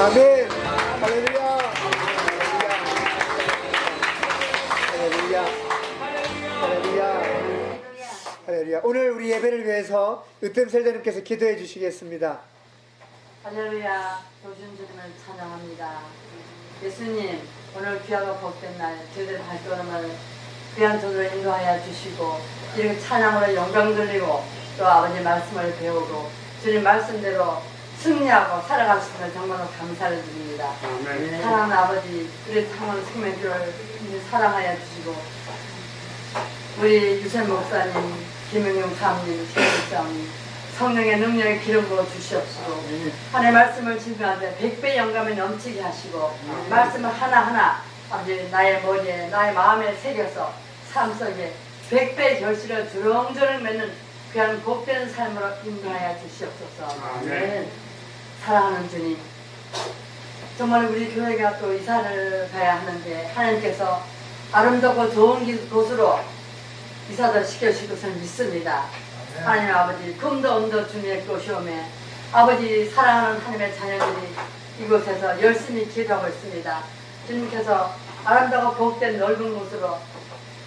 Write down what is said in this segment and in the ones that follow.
아멘. 할렐루야. 할렐루야. 할렐루야. 할렐루야. 오늘 우리 예배를 위해서 으뜸셀대님께서 기도해 주시겠습니다. 할렐루야. 도신 주님을 찬양합니다. 예수님, 오늘 귀하고 복된 날 저희들 발걸음을 귀한 전으로 인도하여 주시고 이렇게 찬양으로 영광 돌리고 또 아버지 말씀을 배우고 주님 말씀대로 승리하고 살아갈 수 있는 정말로 감사를 드립니다. 아멘. 사랑하는 아버지, 우리 창원 생명교를 사랑하여 주시고 우리 유세 목사님, 김영용 사모님, 최목사님 성령의 능력의 기름 부어 주시옵시고 하나님의 말씀을 증거하되 100배 영감에 넘치게 하시고 말씀을 하나하나 아버지 나의 머리에 나의 마음에 새겨서 삶 속에 100배의 결실을 주렁주렁 맺는 귀한 복된 삶으로 인도하여 주시옵소서. 아멘. 사랑하는 주님, 정말 우리 교회가 또 이사를 가야 하는데 하나님께서 아름답고 좋은 곳으로 이사를 시켜주실 것을 믿습니다. 하나님 아버지, 금도 은도 주님의 것이오매 아버지 사랑하는 하나님의 자녀들이 이곳에서 열심히 기도하고 있습니다. 주님께서 아름다고 복된 넓은 곳으로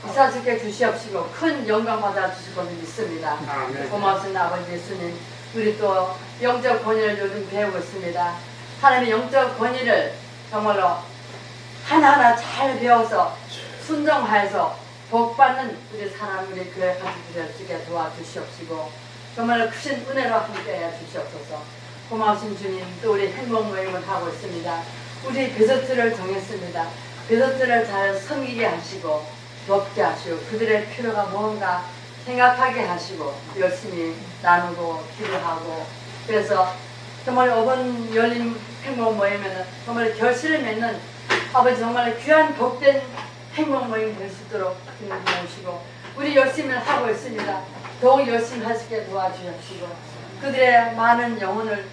이사시켜 주시옵시고 큰 영광 받아 주실 것을 믿습니다. 아멘. 고맙습니다. 아버지 예수님, 우리 또 영적 권위를 요즘 배우고 있습니다. 하나님의 영적 권위를 정말로 하나하나 잘 배워서 순종하여서 복받는 우리 사람, 우리 교회 가족들을 주게 도와주시옵시고 정말 크신 은혜로 함께해 주시옵소서. 고마우신 주님, 또 우리 행복 모임을 하고 있습니다. 우리 베서트를 정했습니다. 베서트를 잘 섬기게 하시고 돕게 하시고 그들의 필요가 뭔가 생각하게 하시고 열심히 나누고 기도하고 그래서 정말 이번 열린 행복 모임에는 정말 결실을 맺는 아버지 정말 귀한 복된 행복 모임 될 수 있도록 주님 도우시고 우리 열심히 하고 있습니다. 더욱 열심히 할 수 있게 도와주시고 그들의 많은 영혼을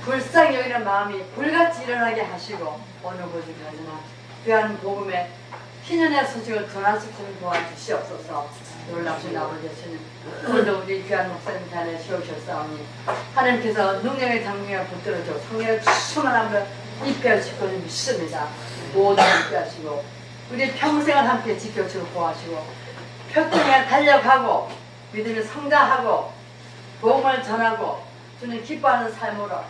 불쌍히 여기는 마음이 불같이 일어나게 하시고 어느 곳이까지나 귀한 복음의 희년의 소식을 전하시키는 도와주시옵소서. 놀랍신 아버지 예수님, 오늘도 우리 귀한 목사님 자리에 세우셨사오니 하나님께서 능력의 장미가 붙들어줘 성령의 충만함을 입혀주실 것을 믿습니다. 모두 함께하시고 우리 평생을 함께 지켜주고 보호하시고 표통에 달려가고 믿음이 성장하고 복음을 전하고 주님 기뻐하는 삶으로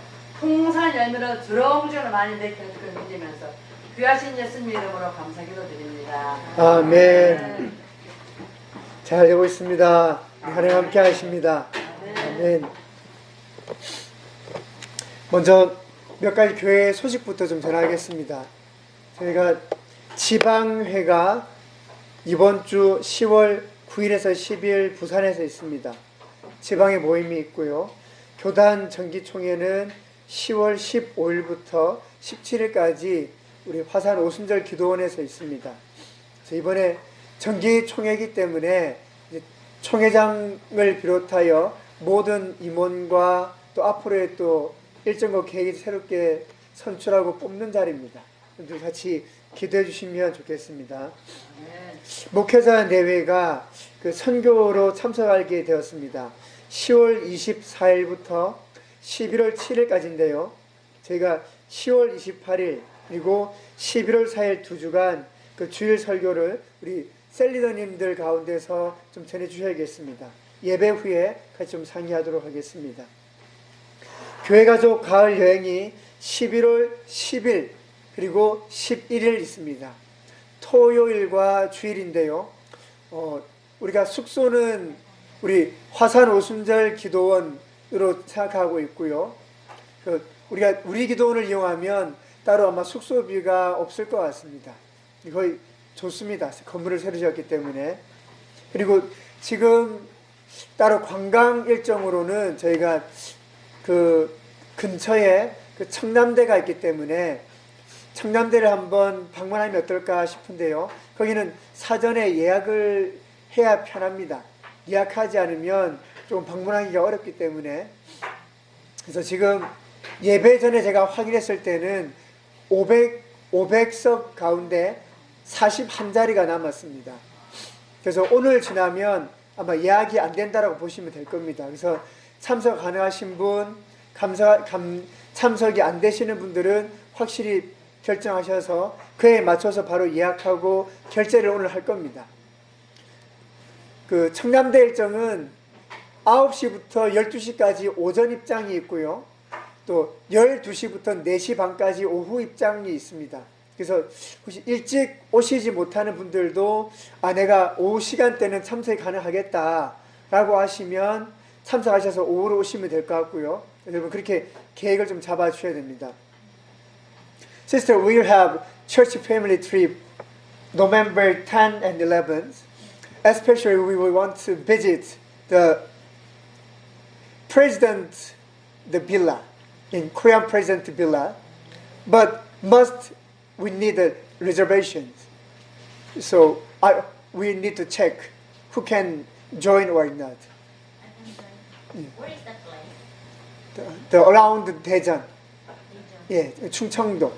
풍성한 열매로 주렁주렁 많이 맺게 할 것을 믿으면서 귀하신 예수님 이름으로 감사기도 드립니다. 아멘. 잘 되고 있습니다. 하나님 함께 하십니다. 아멘. 먼저 몇 가지 교회 소식부터 좀 전하겠습니다. 저희가 지방회가 이번 주 10월 9일에서 10일 부산에서 있습니다. 지방의 모임이 있고요. 교단 정기총회는 10월 15일부터 17일까지 우리 화산 오순절 기도원에서 있습니다. 그래서 이번에 정기총회이기 때문에 이제 총회장을 비롯하여 모든 임원과 또 앞으로의 또 일정과 계획이 새롭게 선출하고 뽑는 자리입니다. 같이 기도해 주시면 좋겠습니다. 목회자 내외가 그 선교로 참석하게 되었습니다. 10월 24일부터 11월 7일까지인데요. 저희가 10월 28일 그리고 11월 4일 두 주간 그 주일 설교를 우리 셀리더님들 가운데서 좀 전해 주셔야겠습니다. 예배 후에 같이 좀 상의하도록 하겠습니다. 교회가족 가을 여행이 11월 10일 그리고 11일 있습니다. 토요일과 주일인데요. 우리가 숙소는 우리 화산 오순절 기도원으로 생각하고 있고요. 우리가 우리 기도원을 이용하면 따로 아마 숙소비가 없을 것 같습니다. 거의 좋습니다. 건물을 새로 지었기 때문에. 그리고 지금 따로 관광 일정으로는 저희가 그 근처에 그 청남대가 있기 때문에 청남대를 한번 방문하면 어떨까 싶은데요. 거기는 사전에 예약을 해야 편합니다. 예약하지 않으면 좀 방문하기가 어렵기 때문에. 그래서 지금 예배 전에 제가 확인했을 때는 500석 가운데 41자리가 남았습니다. 그래서 오늘 지나면 아마 예약이 안 된다라고 보시면 될 겁니다. 그래서 참석 가능하신 분 참석이 안 되시는 분들은 확실히 결정하셔서 그에 맞춰서 바로 예약하고 결제를 오늘 할 겁니다. 그 청남대 일정은 9시부터 12시까지 오전 입장이 있고요. 또 12시부터 4시 반까지 오후 입장이 있습니다. 그래서 혹시 일찍 오시지 못하는 분들도 내가 오후 시간대는 참석이 가능하겠다 라고 하시면 참석하셔서 오후로 오시면 될 것 같고요. 여러분 그렇게 계획을 좀 잡아 주셔야 됩니다. Sister, we will have church family trip November 10 and 11. Especially we will want to visit the president, the villa, in Korean president villa, but we need reservations. So we need to check who can join or not. Where is that place? The around Daejeon, yeah, 충청도.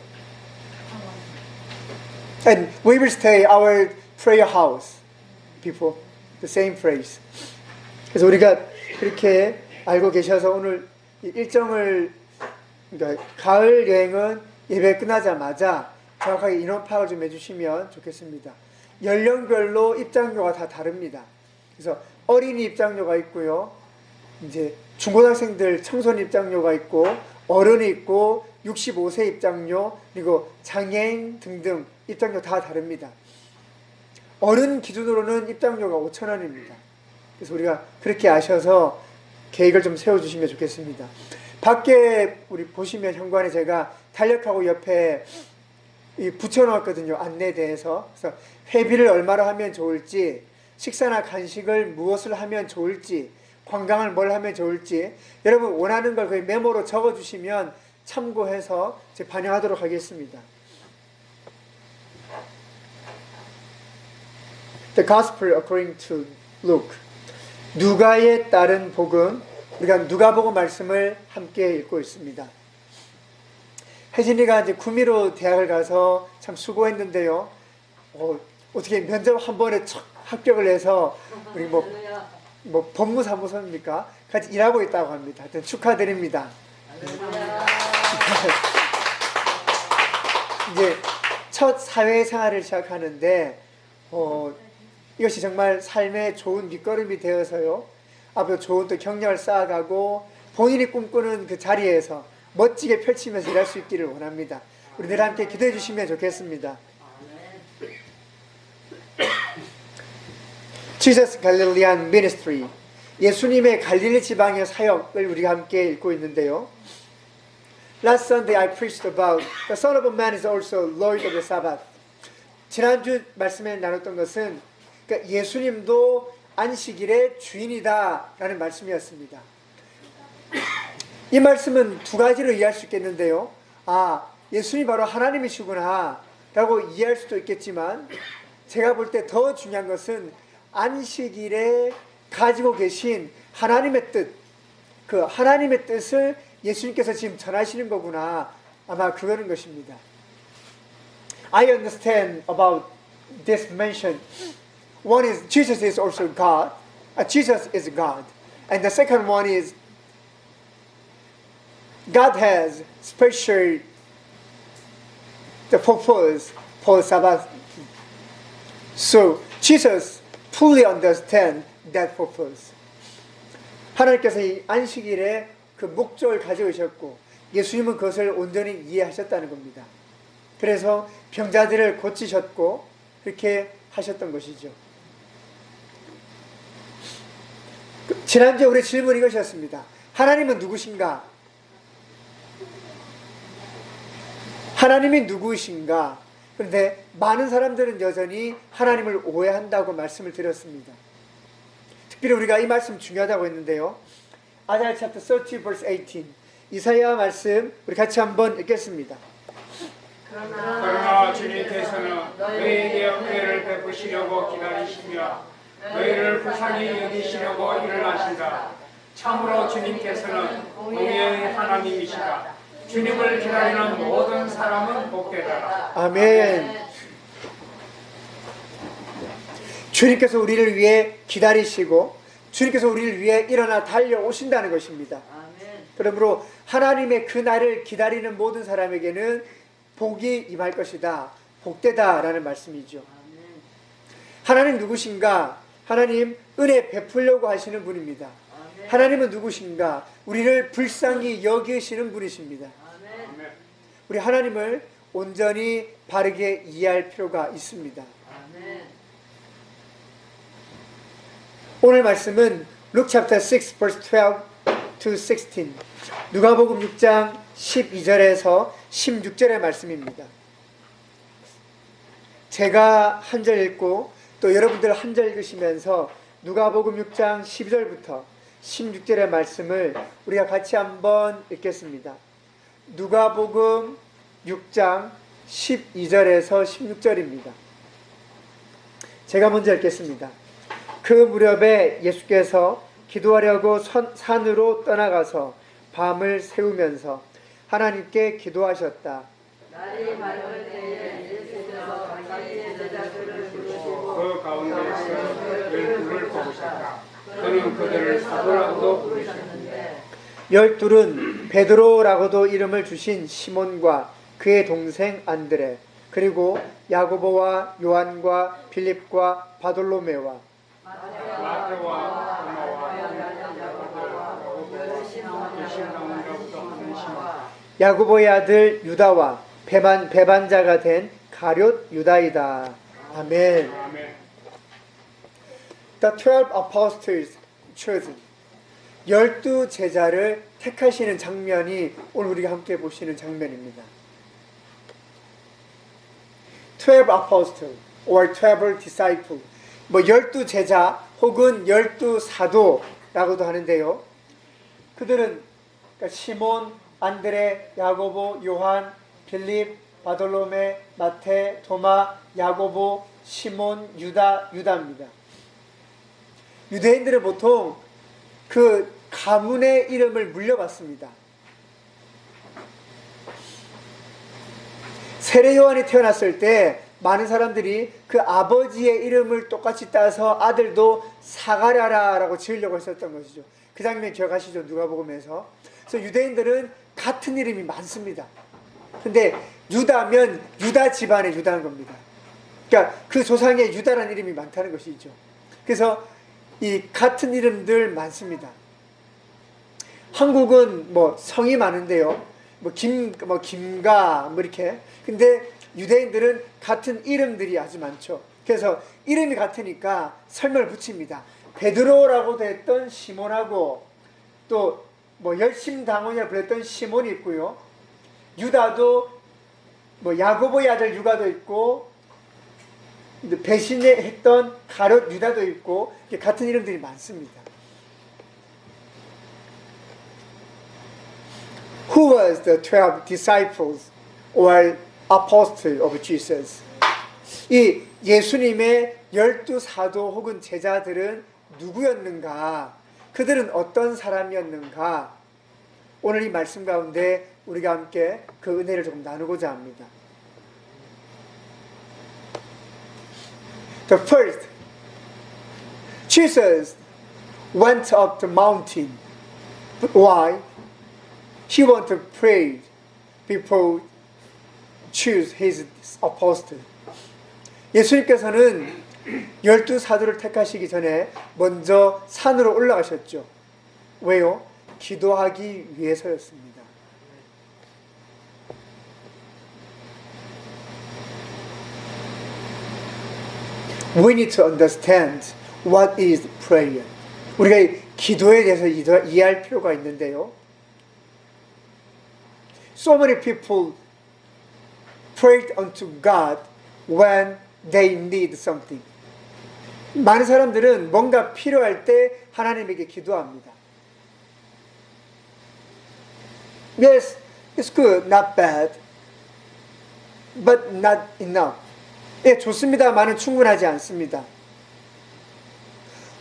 And we will stay our prayer house, people, the same place. 그래서 우리가 그렇게 알고 계셔서 오늘 이 일정을, 그러니까 가을 여행은 예배 끝나자마자 정확하게 인원 파악을 좀 해주시면 좋겠습니다. 연령별로 입장료가 다 다릅니다. 그래서 어린이 입장료가 있고요. 이제 중고등학생들 청소년 입장료가 있고 어른이 있고 65세 입장료 그리고 장애인 등등 입장료 다 다릅니다. 어른 기준으로는 입장료가 5,000원입니다. 그래서 우리가 그렇게 아셔서 계획을 좀 세워주시면 좋겠습니다. 밖에 우리 보시면 현관에 제가 달력하고 옆에 붙여놓았거든요. 안내대에서. 그래서 회비를 얼마로 하면 좋을지, 식사나 간식을 무엇을 하면 좋을지, 관광을 뭘 하면 좋을지 여러분 원하는 걸 거의 메모로 적어주시면 참고해서 제가 반영하도록 하겠습니다. The Gospel according to Luke. 누가에 따른 복음. 우리가 누가복음 말씀을 함께 읽고 있습니다. 혜진이가 이제 구미로 대학을 가서 참 수고했는데요. 어떻게 면접 한 번에 척 합격을 해서 우리 뭐 법무사무소입니까? 같이 일하고 있다고 합니다. 하여튼 축하드립니다. 이제 첫 사회생활을 시작하는데 이것이 정말 삶의 좋은 밑거름이 되어서요. 앞으로 좋은 또 경력을 쌓아가고 본인이 꿈꾸는 그 자리에서 멋지게 펼치면서 일할 수 있기를 원합니다. 우리 늘 함께 기도해 주시면 좋겠습니다. Jesus Galilean Ministry, 예수님의 갈릴리 지방의 사역을 우리가 함께 읽고 있는데요. Last Sunday I preached about the Son of Man is also Lord of the Sabbath. 지난주 말씀에 나눴던 것은 그러니까 예수님도 안식일의 주인이다 라는 말씀이었습니다. 이 말씀은 두 가지로 이해할 수 있겠는데요. 예수님이 바로 하나님이시구나 라고 이해할 수도 있겠지만 제가 볼 때 더 중요한 것은 안식일에 가지고 계신 하나님의 뜻, 그 하나님의 뜻을 예수님께서 지금 전하시는 거구나. 아마 그거는 것입니다. I understand about this mention. One is Jesus is also God. Jesus is God. And the second one is God has special the purpose for Sabbath. So Jesus fully understand that purpose. 하나님께서 이 안식일에 그 목적을 가지고 계셨고 예수님은 그것을 온전히 이해하셨다는 겁니다. 그래서 병자들을 고치셨고 그렇게 하셨던 것이죠. 지난주에 우리 질문이 이것이었습니다. 하나님은 누구신가? 하나님이 누구이신가? 그런데 많은 사람들은 여전히 하나님을 오해한다고 말씀을 드렸습니다. 특별히 우리가 이 말씀 중요하다고 했는데요. 아이사야 chapter 30 verse 18. 이사야 말씀 우리 같이 한번 읽겠습니다. 그러나 주님께서는 너희에게 은혜를 베푸시려고 기다리시며 너희를 불쌍히 여기시려고 일을 하신다. 참으로 주님께서는 공의의 하나님이시다. 주님을 기다리는 모든 사람은 복되다. 아멘. 주님께서 우리를 위해 기다리시고 주님께서 우리를 위해 일어나 달려오신다는 것입니다. 그러므로 하나님의 그 날을 기다리는 모든 사람에게는 복이 임할 것이다. 복되다라는 말씀이죠. 하나님 누구신가? 하나님 은혜 베풀려고 하시는 분입니다. 하나님은 누구신가? 우리를 불쌍히 여기시는 분이십니다. 아멘. 우리 하나님을 온전히 바르게 이해할 필요가 있습니다. 오늘 말씀은 Luke chapter 6 verse 12 to 16 누가복음 6장 12절에서 16절의 말씀입니다. 제가 한 절 읽고 또 여러분들 한 절 읽으시면서 누가복음 6장 12절부터 16절의 말씀을 우리가 같이 한번 읽겠습니다. 누가복음 6장 12절에서 16절입니다. 제가 먼저 읽겠습니다. 그 무렵에 예수께서 기도하려고 산으로 떠나가서 밤을 새우면서 하나님께 기도하셨다. 날이 밝을 때에 예수께서 자기의 제자들을 부르시고 그 가운데서 열둘을 뽑으셨다. 그는 그들을 사도라고도 부르셨는데 열둘은 베드로라고도 이름을 주신 시몬과 그의 동생 안드레 그리고 야고보와 요한과 빌립과 바돌로메와 마태와 도마와 열심나무로부터 하는 시몬 야고보의 아들 유다와 배반자가 된 가룟 유다이다. 아멘. 아멘. The 12 apostles chosen. 12 제자를 택하시는 장면이 오늘 우리가 함께 보시는 장면입니다. 12 apostles or 12 disciples. 12 제자 혹은 12 사도라고도 하는데요. 그들은 시몬, 안드레, 야고보, 요한, 빌립, 바돌로메, 마태, 도마, 야고보, 시몬, 유다입니다. 유대인들은 보통 그 가문의 이름을 물려받습니다. 세례 요한이 태어났을 때 많은 사람들이 그 아버지의 이름을 똑같이 따서 아들도 사가랴라고 지으려고 했었던 것이죠. 그 장면 기억하시죠? 누가복음에서. 그래서 유대인들은 같은 이름이 많습니다. 근데 유다면 유다 집안의 유다인 겁니다. 그러니까 그 조상의 유다라는 이름이 많다는 것이죠. 그래서 이 같은 이름들 많습니다. 한국은 성이 많은데요. 김가 이렇게. 근데 유대인들은 같은 이름들이 아주 많죠. 그래서 이름이 같으니까 설명을 붙입니다. 베드로라고도 했던 시몬하고 또 열심당원이라 불렸던 시몬이 있고요. 유다도 야고보의 아들 유다도 있고 배신했던 가룟 유다도 있고 같은 이름들이 많습니다. Who was the 12 disciples or apostle of Jesus? 이 예수님의 12사도 혹은 제자들은 누구였는가? 그들은 어떤 사람이었는가? 오늘 이 말씀 가운데 우리가 함께 그 은혜를 조금 나누고자 합니다. The first, Jesus went up the mountain. But why? He wanted to pray before choose his apostle. 예수님께서는 12사도를 택하시기 전에 먼저 산으로 올라가셨죠. 왜요? 기도하기 위해서였습니다. We need to understand what is prayer. 우리가 기도에 대해서 이해할 필요가 있는데요. So many people prayed unto God when they need something. 많은 사람들은 뭔가 필요할 때 하나님에게 기도합니다. Yes, it's good, not bad, but not enough. 예, 좋습니다만은 충분하지 않습니다.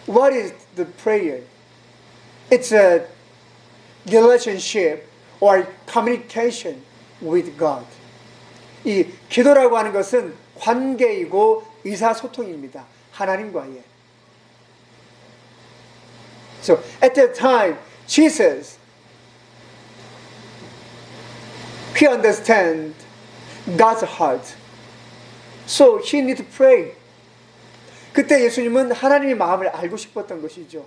What is the prayer? It's a relationship or communication with God. 이 기도라고 하는 것은 관계이고 의사소통입니다. 하나님과의. So at that time, Jesus He understands God's heart. So he need to pray. 그때 예수님은 하나님의 마음을 알고 싶었던 것이죠.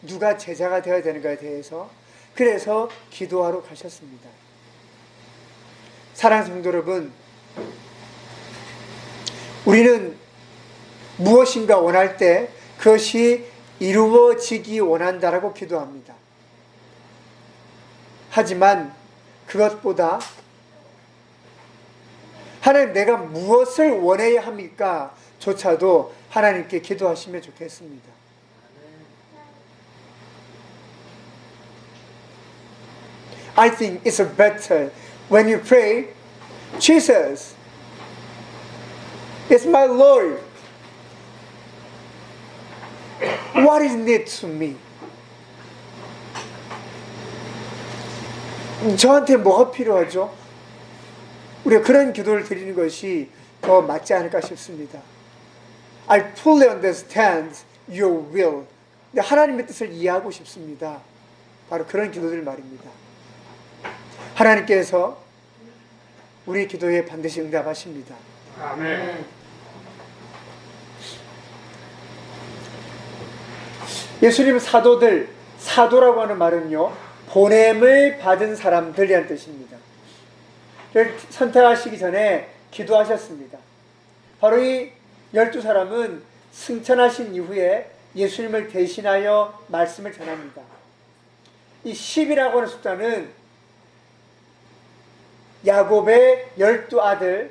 누가 제자가 되어야 되는가에 대해서. 그래서 기도하러 가셨습니다. 사랑하는 성도 여러분, 우리는 무엇인가 원할 때 그것이 이루어지기 원한다라고 기도합니다. 하지만 그것보다 하나님 내가 무엇을 원해야 합니까? 조차도 하나님께 기도하시면 좋겠습니다. I think it's better when you pray, Jesus, it's my Lord. What is need to me? 저한테 뭐가 필요하죠? 우리가 그런 기도를 드리는 것이 더 맞지 않을까 싶습니다. I fully understand your will. 하나님의 뜻을 이해하고 싶습니다. 바로 그런 기도들 말입니다. 하나님께서 우리 기도에 반드시 응답하십니다. 아멘. 예수님 사도들, 사도라고 하는 말은요, 보냄을 받은 사람들이라는 뜻입니다. 선택하시기 전에 기도하셨습니다. 바로 이 12사람은 승천하신 이후에 예수님을 대신하여 말씀을 전합니다. 이 10이라고 하는 숫자는 야곱의 12아들,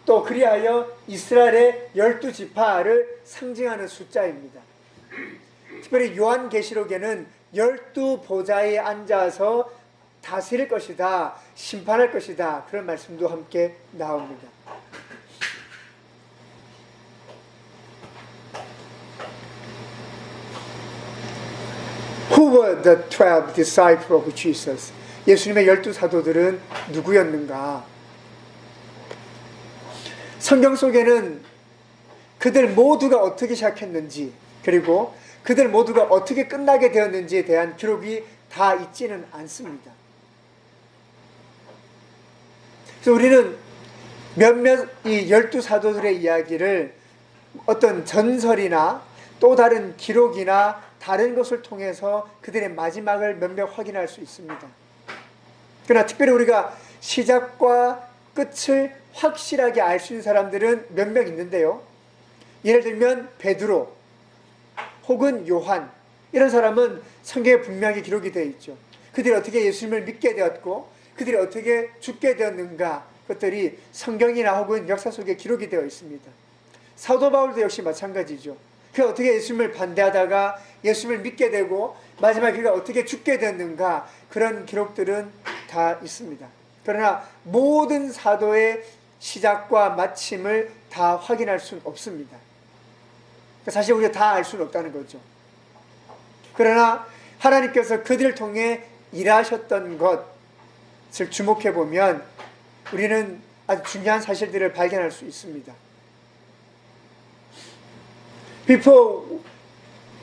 또 그리하여 이스라엘의 12지파를 상징하는 숫자입니다. 특별히 요한계시록에는 12보좌에 앉아서 다스릴 것이다, 심판할 것이다, 그런 말씀도 함께 나옵니다. Who were the 12 disciples of Jesus? 예수님의 12사도들은 누구였는가? 성경 속에는 그들 모두가 어떻게 시작했는지, 그리고 그들 모두가 어떻게 끝나게 되었는지에 대한 기록이 다 있지는 않습니다. 그래서 우리는 몇몇 이 12사도들의 이야기를 어떤 전설이나 또 다른 기록이나 다른 것을 통해서 그들의 마지막을 몇몇 확인할 수 있습니다. 그러나 특별히 우리가 시작과 끝을 확실하게 알 수 있는 사람들은 몇 명 있는데요. 예를 들면 베드로 혹은 요한, 이런 사람은 성경에 분명히 기록이 되어 있죠. 그들이 어떻게 예수님을 믿게 되었고 그들이 어떻게 죽게 되었는가, 그것들이 성경이나 혹은 역사 속에 기록이 되어 있습니다. 사도 바울도 역시 마찬가지죠. 그가 어떻게 예수님을 반대하다가 예수님을 믿게 되고 마지막에 그가 어떻게 죽게 되었는가, 그런 기록들은 다 있습니다. 그러나 모든 사도의 시작과 마침을 다 확인할 수는 없습니다. 사실 우리가 다 알 수는 없다는 거죠. 그러나 하나님께서 그들을 통해 일하셨던 것을 주목해 보면 우리는 아주 중요한 사실들을 발견할 수 있습니다. Before,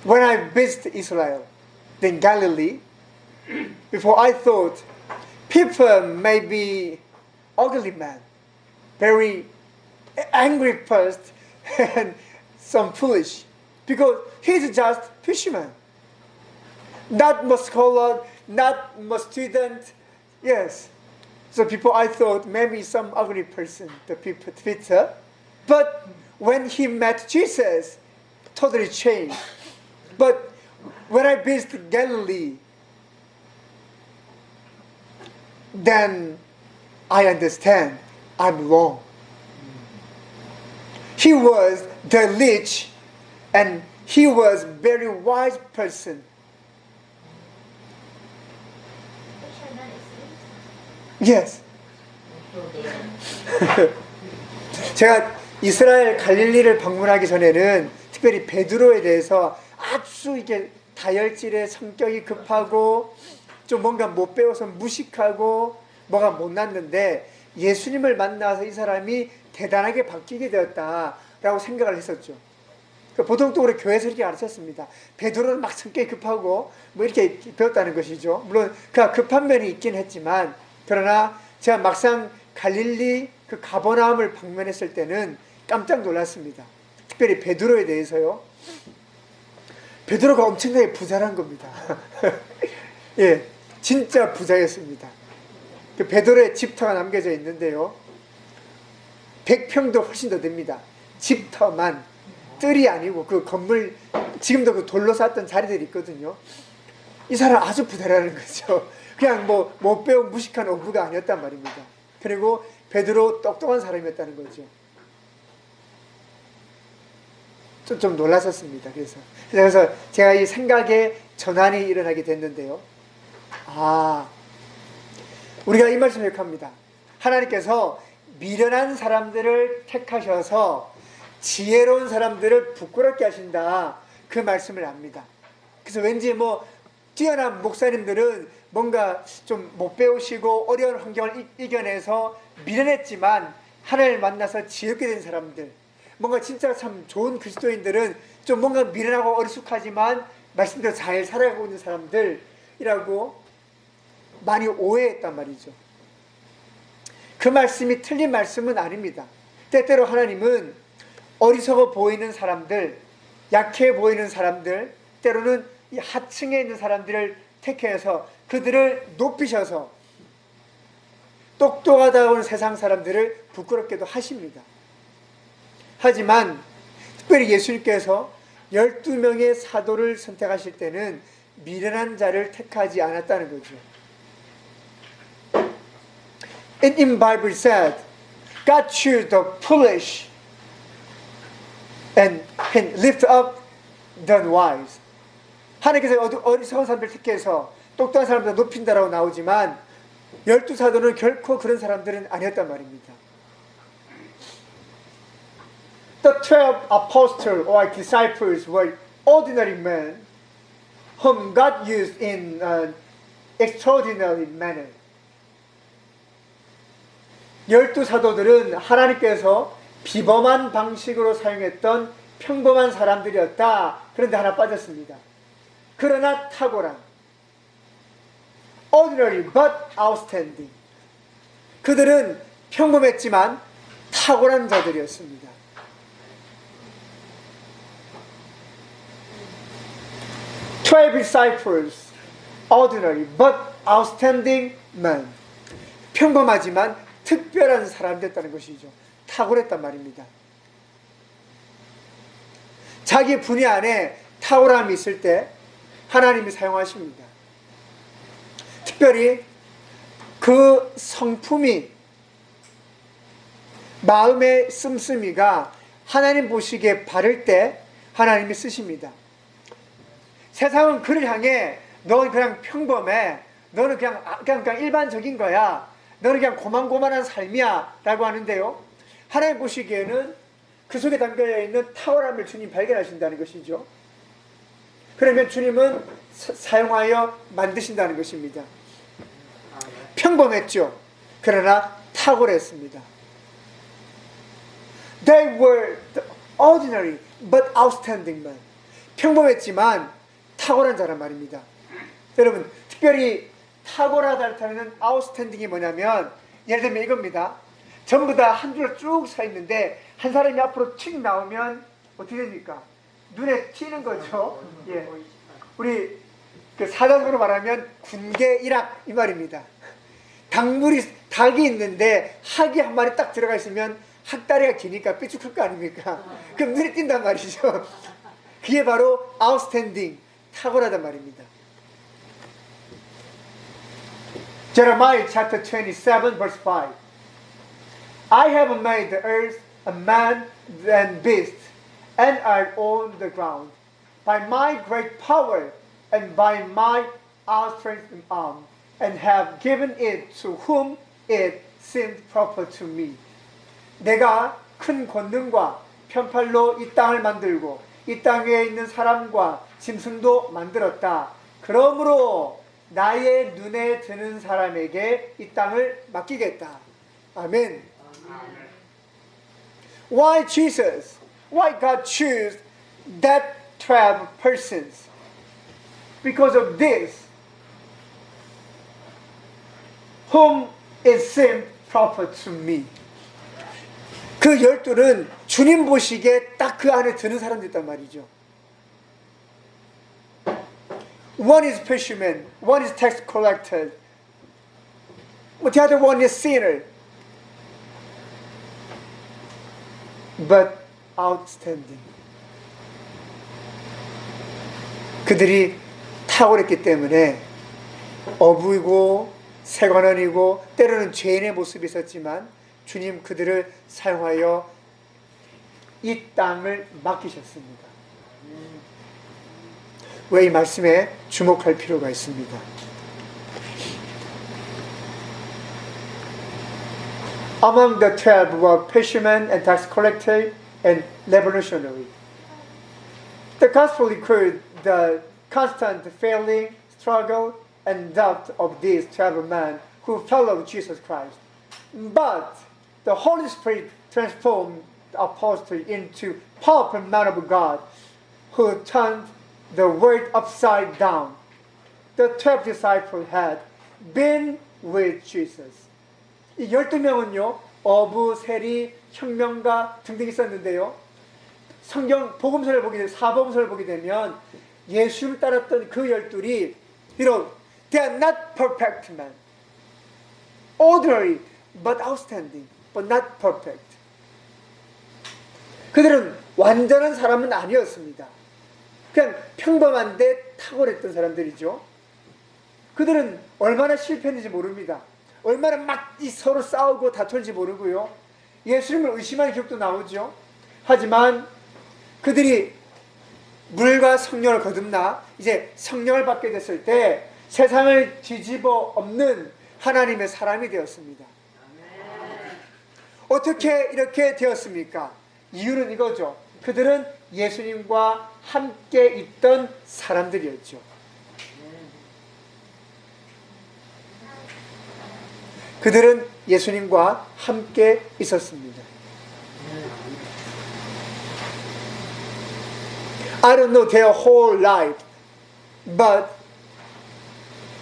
when I visited Israel, then Galilee, before I thought people may be ugly men, very angry first, and some foolish, because he's just fisherman, not much scholar, not much student. Yes, so people I thought maybe some ugly person, the people Peter, but when he met Jesus, totally changed. But when I visited Galilee, then I understand I'm wrong. He was the rich and he was very wise person. Yes. 제가 이스라엘 갈릴리를 방문하기 전에는 특별히 베드로에 대해서 아주 이게 다혈질의 성격이 급하고 좀 뭔가 못 배워서 무식하고 뭐가 못났는데 예수님을 만나서 이 사람이 대단하게 바뀌게 되었다라고 생각을 했었죠. 보통 또 우리 교회에서 이렇게 가르쳤습니다. 베드로는 막 성격이 급하고 뭐 이렇게 배웠다는 것이죠. 물론 그가 급한 면이 있긴 했지만 그러나 제가 막상 갈릴리 그 가버나움을 방문했을 때는 깜짝 놀랐습니다. 특별히 베드로에 대해서요. 베드로가 엄청나게 부자란 겁니다. 예, 진짜 부자였습니다. 그 베드로의 집터가 남겨져 있는데요. 100평도 훨씬 더 됩니다. 집터만, 뜰이 아니고 그 건물, 지금도 그 돌로 쌓았던 자리들이 있거든요. 이 사람 아주 부자라는 거죠. 그냥 뭐 못 배운 무식한 어부가 아니었단 말입니다. 그리고 베드로 똑똑한 사람이었다는 거죠. 좀 놀랐었습니다. 그래서 제가 이 생각에 전환이 일어나게 됐는데요. 우리가 이 말씀을 기억합니다. 하나님께서 미련한 사람들을 택하셔서 지혜로운 사람들을 부끄럽게 하신다. 그 말씀을 압니다. 그래서 왠지 뛰어난 목사님들은 뭔가 좀 못 배우시고 어려운 환경을 이겨내서 미련했지만 하나님을 만나서 지혜롭게 된 사람들, 뭔가 진짜 참 좋은 그리스도인들은 좀 뭔가 미련하고 어리숙하지만 말씀대로 잘 살아가고 있는 사람들이라고 많이 오해했단 말이죠. 그 말씀이 틀린 말씀은 아닙니다. 때때로 하나님은 어리석어 보이는 사람들, 약해 보이는 사람들, 때로는 이 하층에 있는 사람들을 택해서 그들을 높이셔서 똑똑하다고 하는 세상 사람들을 부끄럽게도 하십니다. 하지만 특별히 예수님께서 12명의 사도를 선택하실 때는 미련한 자를 택하지 않았다는 거죠. In Bible said, God chose the foolish and lift up the wise. 하나님께서 어리석은 사람들 택해서 똑똑한 사람들 높인다라고 나오지만 12사도는 결코 그런 사람들은 아니었단 말입니다. The 12 apostles or disciples were ordinary men whom God used in an extraordinary manner. 12사도들은 하나님께서 비범한 방식으로 사용했던 평범한 사람들이었다. 그런데 하나 빠졌습니다. 그러나 탁월한, ordinary but outstanding. 그들은 평범했지만 탁월한 자들이었습니다. Twelve disciples, ordinary but outstanding men. 평범하지만 특별한 사람이었다는 것이죠. 탁월했단 말입니다. 자기 분야 안에 탁월함이 있을 때 하나님이 사용하십니다. 특별히 그 성품이, 마음의 씀씀이가 하나님 보시기에 바를 때 하나님이 쓰십니다. 세상은 그를 향해 너는 그냥 평범해, 너는 그냥 일반적인 거야, 너는 그냥 고만고만한 삶이야 라고 하는데요, 하나님 보시기에는 그 속에 담겨있는 탁월함을 주님 발견하신다는 것이죠. 그러면 주님은 사용하여 만드신다는 것입니다. 평범했죠. 그러나 탁월했습니다. They were ordinary but outstanding men. 평범했지만 탁월한 자란 말입니다. 여러분, 특별히 탁월하다는 outstanding이 뭐냐면, 예를 들면 이겁니다. 전부 다 한 줄로 쭉 서 있는데 한 사람이 앞으로 튀 나오면 어떻게 됩니까? 눈에 튀는 거죠. 예. 우리 그 사전으로 말하면 군계 일학 이 말입니다. 닭이 있는데 학이 한 마리 딱 들어가 있으면 학다리가 기니까 삐죽할 거 아닙니까? 그럼 눈에 띈단 말이죠. 그게 바로 outstanding, 탁월하단 말입니다. Jeremiah chapter 27 verse 5. I have made the earth a man and beast, and I own the ground. By my great power and by my outstretched arm, and have given it to whom it seemed proper to me. 내가 큰 권능과 편팔로 이 땅을 만들고 이 땅 위에 있는 사람과 짐승도 만들었다. 그러므로 나의 눈에 드는 사람에게 이 땅을 맡기겠다. 아멘. Why Jesus? Why God choose that 12 persons? Because of this, whom it seemed proper to me. 그 12는 주님 보시기에 딱 그 안에 드는 사람들 있단 말이죠. One is fisherman, one is tax collector, the other one is sinner. But outstanding. 그들이 탁월했기 때문에 어부이고 세관원이고 때로는 죄인의 모습이 있었지만 주님 그들을 사용하여 이 땅을 맡기셨습니다. 왜 이 말씀에 주목할 필요가 있습니다. Among the 12 were fishermen and tax collectors and revolutionary. The gospel records the constant failing, struggle, and doubt of these 12 men who followed Jesus Christ. But the Holy Spirit transformed the apostles into powerful men of God who turned the world upside down. The 12 disciples had been with Jesus. 이 12명은요, 어부, 세리, 혁명가 등등 있었는데요. 성경 복음서를 보게 되면, 사복음서를 보게 되면 예수를 따랐던 그 12이 비록 they are not perfect men. Ordinary but outstanding, but not perfect. 그들은 완전한 사람은 아니었습니다. 그냥 평범한데 탁월했던 사람들이죠. 그들은 얼마나 실패했는지 모릅니다. 얼마나 막 서로 싸우고 다툴지 모르고요. 예수님을 의심하는 기록도 나오죠. 하지만 그들이 물과 성령을 거듭나 이제 성령을 받게 됐을 때 세상을 뒤집어 엎는 하나님의 사람이 되었습니다. 어떻게 이렇게 되었습니까? 이유는 이거죠. 그들은 예수님과 함께 있던 사람들이었죠. 그들은 예수님과 함께 있었습니다. I don't know their whole life, but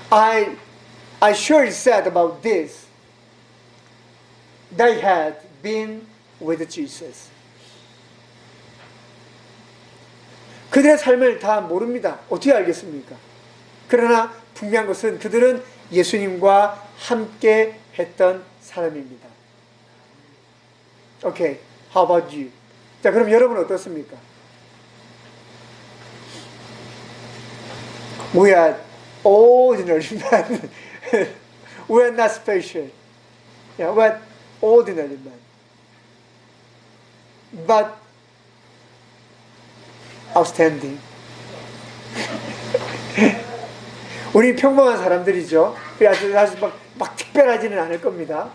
I sure said about this. They had been with Jesus. 그들의 삶을 다 모릅니다. 어떻게 알겠습니까? 그러나 분명한 것은 그들은 예수님과 함께 했던 사람입니다. Okay, how about you? 자, 그럼 여러분 어떻습니까? We are ordinary men. We are not special. Yeah, we are ordinary men. But outstanding. 우리 평범한 사람들이죠. 아주 막 특별하지는 않을 겁니다.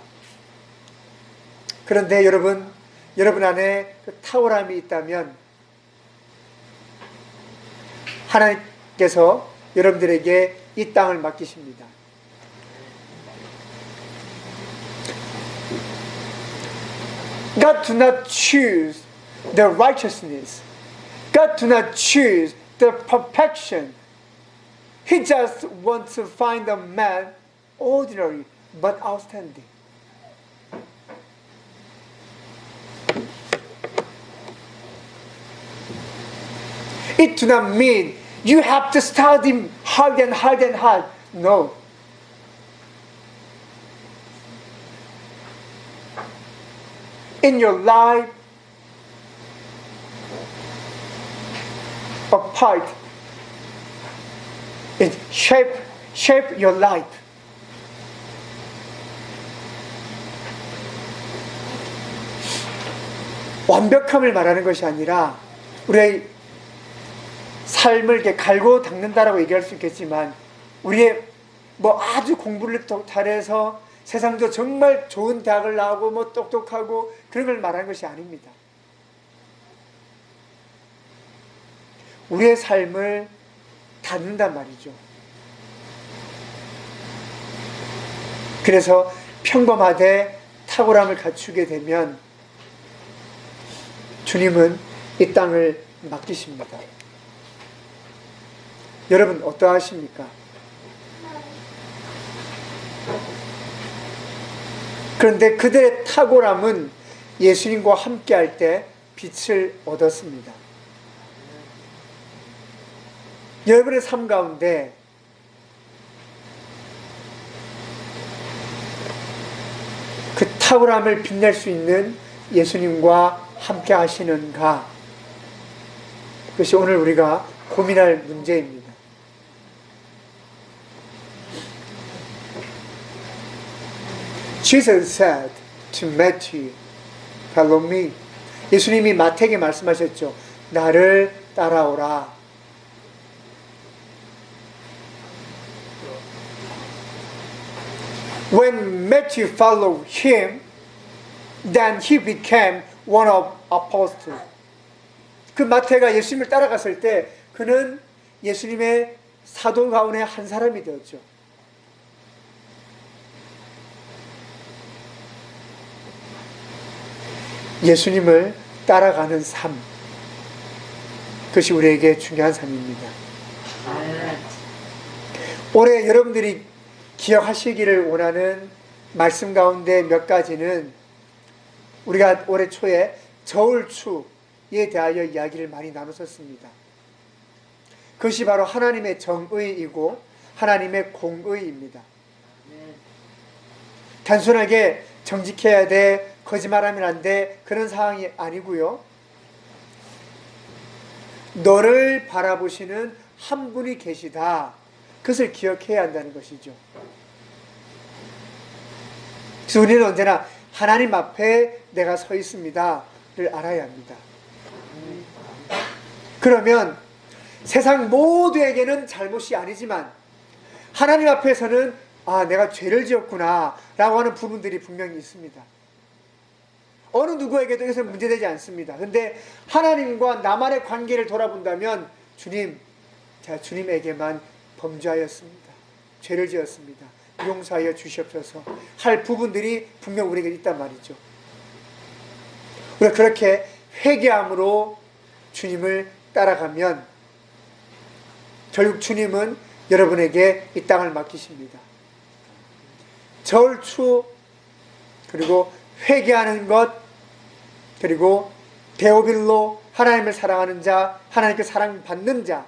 그런데 여러분 안에 그 탁월함이 있다면 하나님께서 여러분들에게 이 땅을 맡기십니다. God do not choose the righteousness. God do not choose the perfection. He just wants to find a man ordinary but outstanding. It do not mean you have to study hard and hard and hard. No. In your life, a part, it shape your life. 완벽함을 말하는 것이 아니라 우리의 삶을 이렇게 갈고 닦는다라고 얘기할 수 있겠지만 우리의 뭐 아주 공부를 잘해서 세상도 정말 좋은 대학을 나오고 뭐 똑똑하고 그런 걸 말하는 것이 아닙니다. 우리의 삶을 닫는단 말이죠. 그래서 평범하되 탁월함을 갖추게 되면 주님은 이 땅을 맡기십니다. 여러분 어떠하십니까? 그런데 그들의 탁월함은 예수님과 함께 할 때 빛을 얻었습니다. 여러분의 삶 가운데 그 탁월함을 빛낼 수 있는 예수님과 함께 하시는가? 그것이 오늘 우리가 고민할 문제입니다. Jesus said to Matthew, follow me. 예수님이 마태에게 말씀하셨죠. 나를 따라오라. When Matthew followed him, then he became one of apostles. 그 마태가 예수님을 따라갔을 때 그는 예수님의 사도 가운데 한 사람이 되었죠. 예수님을 따라가는 삶, 그것이 우리에게 중요한 삶입니다. 올해 여러분들이 기억하시기를 원하는 말씀 가운데 몇 가지는 우리가 올해 초에 저울추에 대하여 이야기를 많이 나눴었습니다. 그것이 바로 하나님의 정의이고 하나님의 공의입니다. 단순하게 정직해야 돼, 거짓말하면 안 돼, 그런 상황이 아니고요. 너를 바라보시는 한 분이 계시다. 그것을 기억해야 한다는 것이죠. 그래서 우리는 언제나 하나님 앞에 내가 서 있습니다를 알아야 합니다. 그러면 세상 모두에게는 잘못이 아니지만 하나님 앞에서는 내가 죄를 지었구나 라고 하는 부분들이 분명히 있습니다. 어느 누구에게도 이것은 문제되지 않습니다. 그런데 하나님과 나만의 관계를 돌아본다면 주님, 제가 주님에게만 범죄하였습니다. 죄를 지었습니다. 용서하여 주시옵소서 할 부분들이 분명 우리에게 있단 말이죠. 우리가 그렇게 회개함으로 주님을 따라가면 결국 주님은 여러분에게 이 땅을 맡기십니다. 저울추, 그리고 회개하는 것, 그리고 데오빌로, 하나님을 사랑하는 자, 하나님께 사랑받는 자,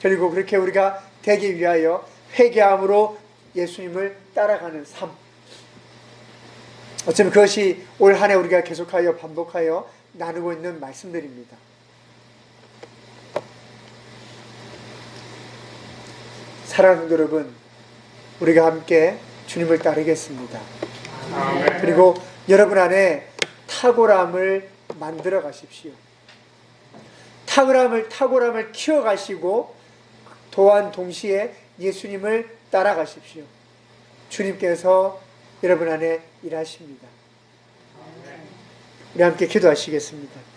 그리고 그렇게 우리가 되기 위하여 회개함으로 예수님을 따라가는 삶. 어쩌면 그것이 올 한 해 우리가 계속하여 반복하여 나누고 있는 말씀들입니다. 사랑하는 성도 여러분, 우리가 함께 주님을 따르겠습니다. 아멘. 그리고 여러분 안에 탁월함을 만들어 가십시오. 탁월함을 키워가시고 또한 동시에 예수님을 따라가십시오. 주님께서 여러분 안에 일하십니다. 우리 함께 기도하시겠습니다.